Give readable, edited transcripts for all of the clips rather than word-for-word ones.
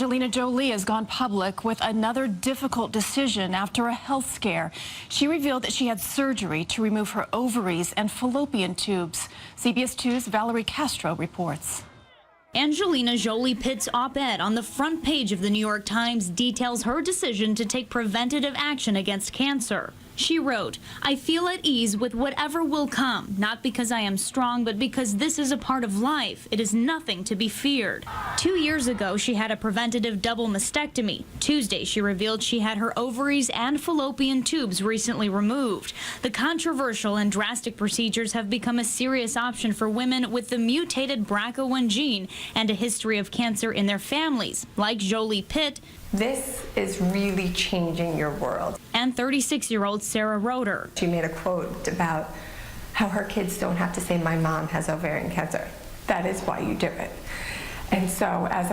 Angelina Jolie has gone public with another difficult decision after a health scare. She revealed that she had surgery to remove her ovaries and fallopian tubes. CBS 2's Valerie Castro reports. Angelina Jolie Pitt's op-ed on the front page of the New York Times details her decision to take preventative action against cancer. She wrote, "I feel at ease with whatever will come, not because I am strong, but because this is a part of life. It is nothing to be feared." 2 years ago, she had a preventative double mastectomy. Tuesday, she revealed she had her ovaries and fallopian tubes recently removed. The controversial and drastic procedures have become a serious option for women with the mutated BRCA1 gene and a history of cancer in their families, like Jolie Pitt. This is really changing your world. And 36-year-old Sarah Roeder. She made a quote about how her kids don't have to say, "My mom has ovarian cancer." That is why you do it. And so as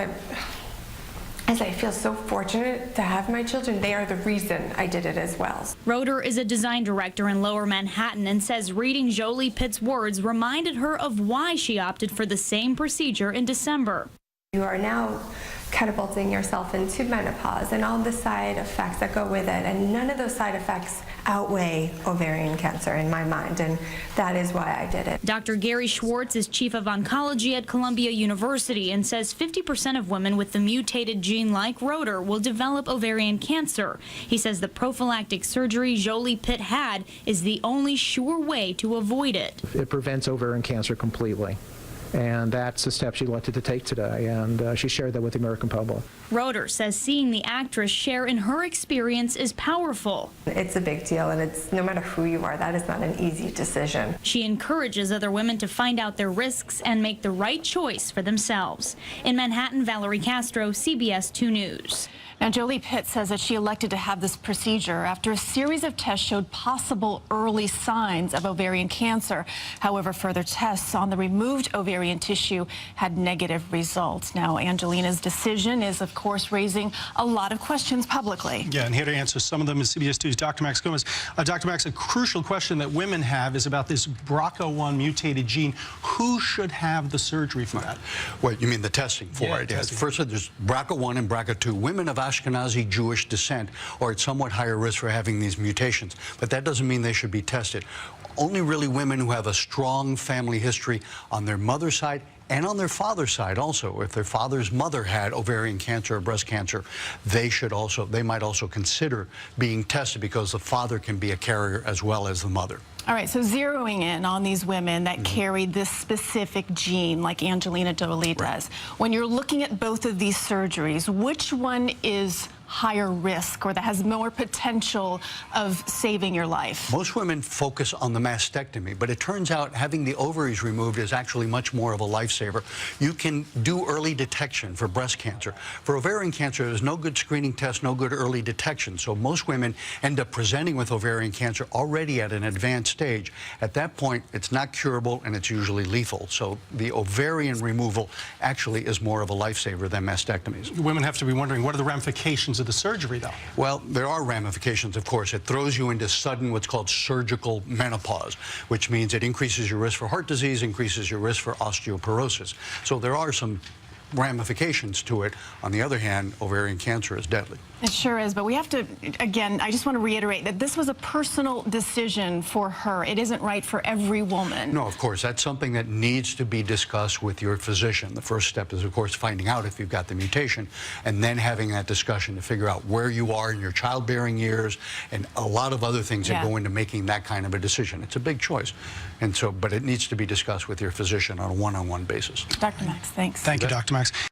I feel so fortunate to have my children, they are the reason I did it as well. Roeder is a design director in Lower Manhattan and says reading Jolie Pitt's words reminded her of why she opted for the same procedure in December. You are now catapulting yourself into menopause and all the side effects that go with it, and none of those side effects outweigh ovarian cancer in my mind, and that is why I did it. Dr. Gary Schwartz is chief of oncology at Columbia University and says 50% of women with the mutated gene like Roeder will develop ovarian cancer. He says the prophylactic surgery Jolie Pitt had is the only sure way to avoid it. It prevents ovarian cancer completely. And that's the step she elected to take today, and she shared that with the American public. Roeder says seeing the actress share in her experience is powerful. It's a big deal, and it's no matter who you are, that is not an easy decision. She encourages other women to find out their risks and make the right choice for themselves. In Manhattan, Valerie Castro, CBS 2 News. Now, Jolie Pitt says that she elected to have this procedure after a series of tests showed possible early signs of ovarian cancer. However, further tests on the removed ovarian tissue had negative results. Now, Angelina's decision is, of course, raising a lot of questions publicly. Yeah, and here to answer some of them is CBS 2's Dr. Max Gomez. Dr. Max, a crucial question that women have is about this BRCA1 mutated gene. Who should have the surgery for that? Well, you mean the testing for it? Yes. First, there's BRCA1 and BRCA2. Women of Ashkenazi Jewish descent are at somewhat higher risk for having these mutations, but that doesn't mean they should be tested. Only really women who have a strong family history on their mother's side and on their father's side also. If their father's mother had ovarian cancer or breast cancer, they might also consider being tested because the father can be a carrier as well as the mother. All right, so zeroing in on these women that carry this specific gene like Angelina Jolie does, when you're looking at both of these surgeries, which one is higher risk or that has more potential of saving your life? Most women focus on the mastectomy, but it turns out having the ovaries removed is actually much more of a lifesaver. You can do early detection for breast cancer. For ovarian cancer, there's no good screening test, no good early detection. So most women end up presenting with ovarian cancer already at an advanced stage. At that point, it's not curable and it's usually lethal. So the ovarian removal actually is more of a lifesaver than mastectomies. Women have to be wondering, what are the ramifications of the surgery, though? Well, there are ramifications, of course. It throws you into sudden what's called surgical menopause, which means it increases your risk for heart disease, increases your risk for osteoporosis. So there are some ramifications to it. On the other hand, ovarian cancer is deadly. It sure is, but we have to, again, I just want to reiterate that this was a personal decision for her. It isn't right for every woman. No, of course, that's something that needs to be discussed with your physician. The first step is, of course, finding out if you've got the mutation, and then having that discussion to figure out where you are in your childbearing years, and a lot of other things that go into making that kind of a decision. It's a big choice, and so, but it needs to be discussed with your physician on a one-on-one basis. Dr. Max, thanks. Thank you, Dr. Max.